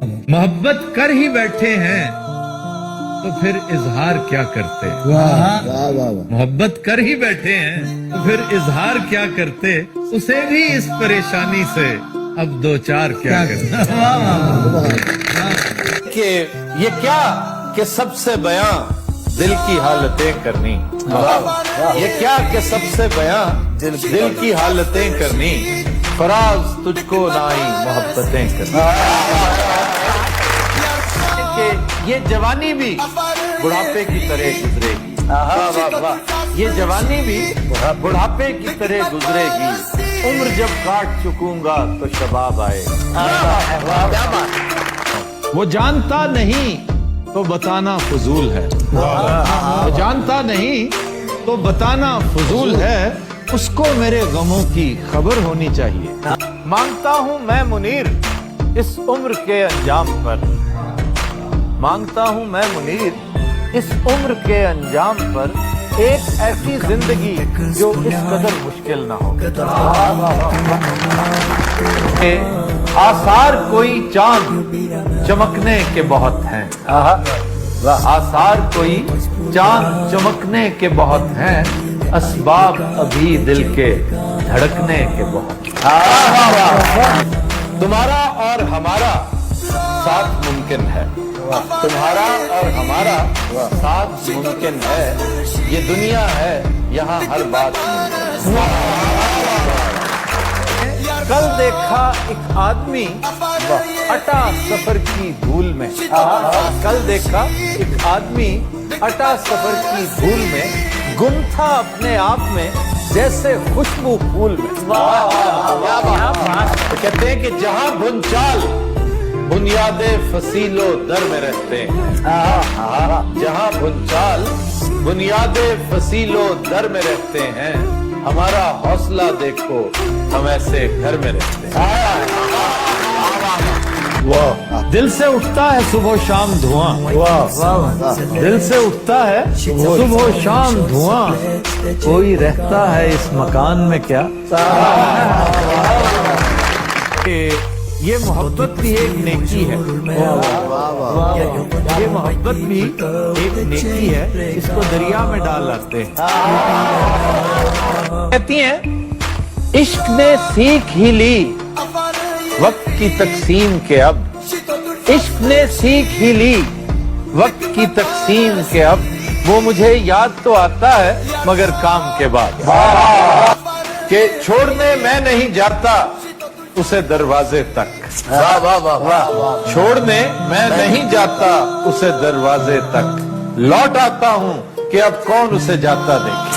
मोहब्बत कर ही बैठे हैं तो फिर इजहार क्या करते। मोहब्बत कर ही बैठे हैं तो फिर इजहार क्या करते, उसे भी इस परेशानी से अब दो चार क्या करते। कि ये क्या कि सबसे बयां दिल की हालतें करनी, ये क्या कि सबसे बयां दिल की हालतें करनी, फराज तुझको ना ही मोहब्बतें करनी। कि ये जवानी भी बुढ़ापे की तरह गुजरेगी, ये जवानी भी बुढ़ापे की तरह गुजरेगी, उम्र जब काट चुकूंगा तो शबाब आएगा। वो जानता नहीं तो बताना फजूल है, वो जानता नहीं तो बताना फजूल है, उसको मेरे गमों की खबर होनी चाहिए। मांगता हूं मैं मुनीर इस उम्र के अंजाम पर, मांगता हूं मैं मुनीर इस उम्र के अंजाम पर, एक ऐसी जिंदगी जो इस कदर मुश्किल ना हो। आसार कोई चांद चमकने के बहुत हैं, आसार कोई चांद चमकने के बहुत हैं, असबाब अभी दिल के धड़कने के बहुत। तुम्हारा और हमारा साथ मुमकिन है, तुम्हारा और हमारा साथ मुमकिन है, ये दुनिया है यहाँ हर बात मुमकिन है। कल देखा एक आदमी अटा सफर की धूल में, कल देखा एक आदमी अटा सफर की धूल में, गुम था अपने आप में जैसे खुशबू फूल में। तो कहते हैं कि जहां भुनचाल बुनियादे फसीलो दर में रहते हैं, जहां भुनचाल बुनियादे फसीलो दर में रहते हैं, हमारा हौसला देखो हम ऐसे घर में रहते हैं। दिल से उठता है सुबह शाम धुआं, दिल से उठता है सुबह शाम धुआं, कोई रहता है इस मकान में क्या। ये मोहब्बत भी एक नेकी है, ये मोहब्बत भी एक नेकी है, इसको दरिया में डाल लाते हैं। कहती हैं इश्क ने सीख ही ली वक्त की तकसीम के अब, इश्क ने सीख ही ली वक्त की तकसीम के अब, वो मुझे याद तो आता है मगर काम के बाद, कि छोड़ने मैं नहीं जाता उसे दरवाजे तक, छोड़ने मैं नहीं जाता उसे दरवाजे तक, लौट आता हूं कि अब कौन उसे जाता देखे।